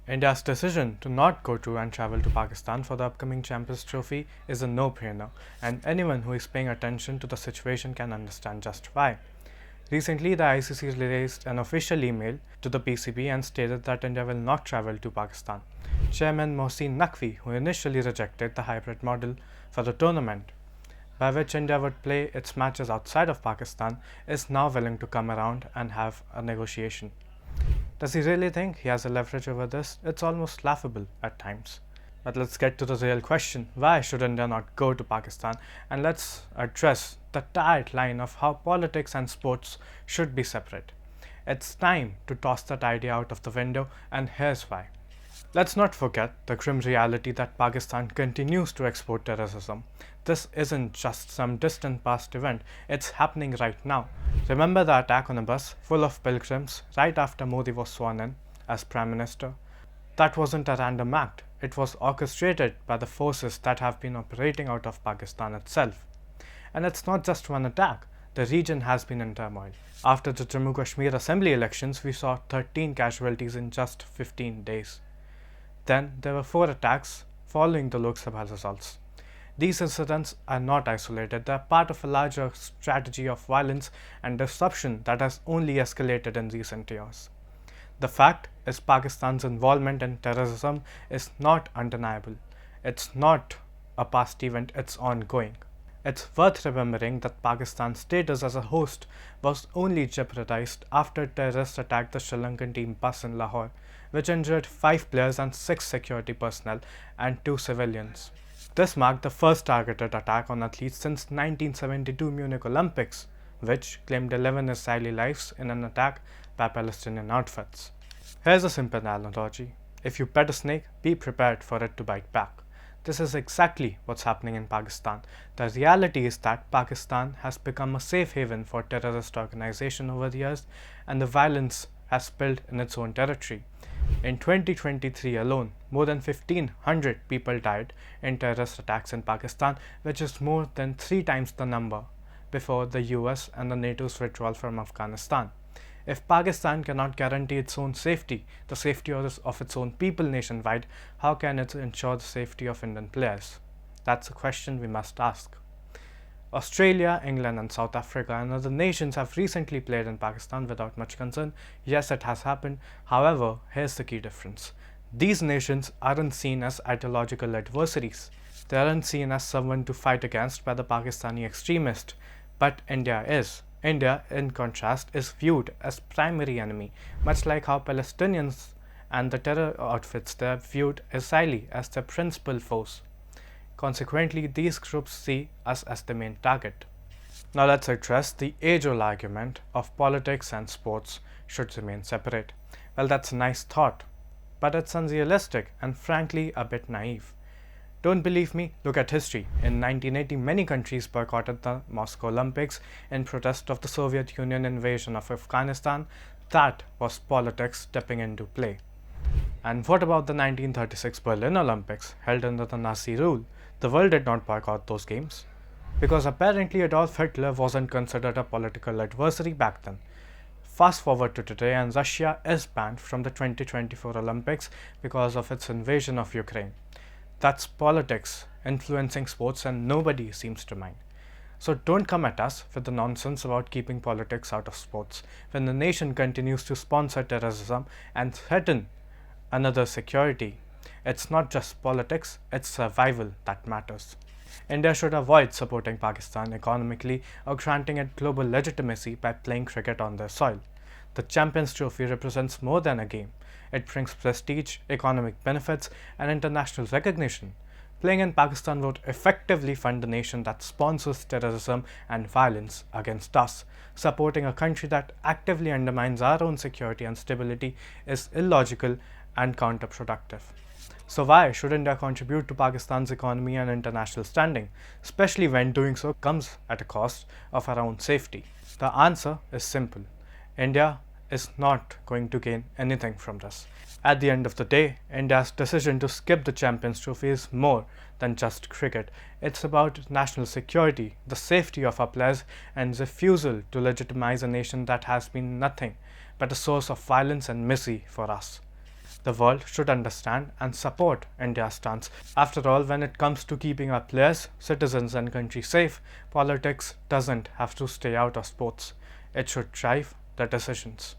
India's decision to not go to and travel to Pakistan for the upcoming Champions Trophy is a no-brainer, and anyone who is paying attention to the situation can understand just why. Recently, the ICC released an official email to the PCB and stated that India will not travel to Pakistan. Chairman Mohsin Naqvi, who initially rejected the hybrid model for the tournament, by which India would play its matches outside of Pakistan, is now willing to come around and have a negotiation. Does he really think he has a leverage over this? It's almost laughable at times. But let's get to the real question. Why should India not go to Pakistan? And let's address the tight line of how politics and sports should be separate. It's time to toss that idea out of the window, and here's why. Let's not forget the grim reality that Pakistan continues to export terrorism. This isn't just some distant past event, it's happening right now. Remember the attack on a bus full of pilgrims right after Modi was sworn in as Prime Minister? That wasn't a random act, it was orchestrated by the forces that have been operating out of Pakistan itself. And it's not just one attack, the region has been in turmoil. After the Jammu Kashmir assembly elections, we saw 13 casualties in just 15 days. Then there were 4 attacks following the Lok Sabha results. These incidents are not isolated, they are part of a larger strategy of violence and disruption that has only escalated in recent years. The fact is, Pakistan's involvement in terrorism is not undeniable. It's not a past event, it's ongoing. It's worth remembering that Pakistan's status as a host was only jeopardized after terrorists attacked the Sri Lankan team bus in Lahore, which injured 5 players and 6 security personnel and 2 civilians. This marked the first targeted attack on athletes since 1972 Munich Olympics, which claimed 11 Israeli lives in an attack by Palestinian outfits. Here's a simple analogy. If you pet a snake, be prepared for it to bite back. This is exactly what's happening in Pakistan. The reality is that Pakistan has become a safe haven for terrorist organizations over the years, and the violence has spilled in its own territory. In 2023 alone, more than 1,500 people died in terrorist attacks in Pakistan, which is more than 3 times the number before the US and the NATO's withdrawal from Afghanistan. If Pakistan cannot guarantee its own safety, the safety of its own people nationwide, how can it ensure the safety of Indian players? That's a question we must ask. Australia, England, and South Africa and other nations have recently played in Pakistan without much concern. Yes, it has happened. However, here's the key difference. These nations aren't seen as ideological adversaries. They aren't seen as someone to fight against by the Pakistani extremist. But India is. India, in contrast, is viewed as primary enemy, much like how Palestinians and the terror outfits there viewed Israeli as their principal foes. Consequently, these groups see us as the main target. Now let's address the age-old argument of politics and sports should remain separate. Well, that's a nice thought, but it's unrealistic and frankly a bit naive. Don't believe me? Look at history. In 1980, many countries boycotted the Moscow Olympics in protest of the Soviet Union invasion of Afghanistan. That was politics stepping into play. And what about the 1936 Berlin Olympics, held under the Nazi rule? The world did not boycott those games, because apparently Adolf Hitler wasn't considered a political adversary back then. Fast forward to today, and Russia is banned from the 2024 Olympics because of its invasion of Ukraine. That's politics influencing sports, and nobody seems to mind. So don't come at us with the nonsense about keeping politics out of sports when the nation continues to sponsor terrorism and threaten another security. It's not just politics, it's survival that matters. India should avoid supporting Pakistan economically or granting it global legitimacy by playing cricket on their soil. The Champions Trophy represents more than a game. It brings prestige, economic benefits, and international recognition. Playing in Pakistan would effectively fund a nation that sponsors terrorism and violence against us. Supporting a country that actively undermines our own security and stability is illogical and counterproductive. So why should India contribute to Pakistan's economy and international standing, especially when doing so comes at a cost of our own safety? The answer is simple. India is not going to gain anything from this. At the end of the day, India's decision to skip the Champions Trophy is more than just cricket. It's about national security, the safety of our players, and refusal to legitimize a nation that has been nothing but a source of violence and misery for us. The world should understand and support India's stance. After all, when it comes to keeping our players, citizens, and country safe, politics doesn't have to stay out of sports. It should drive the decisions.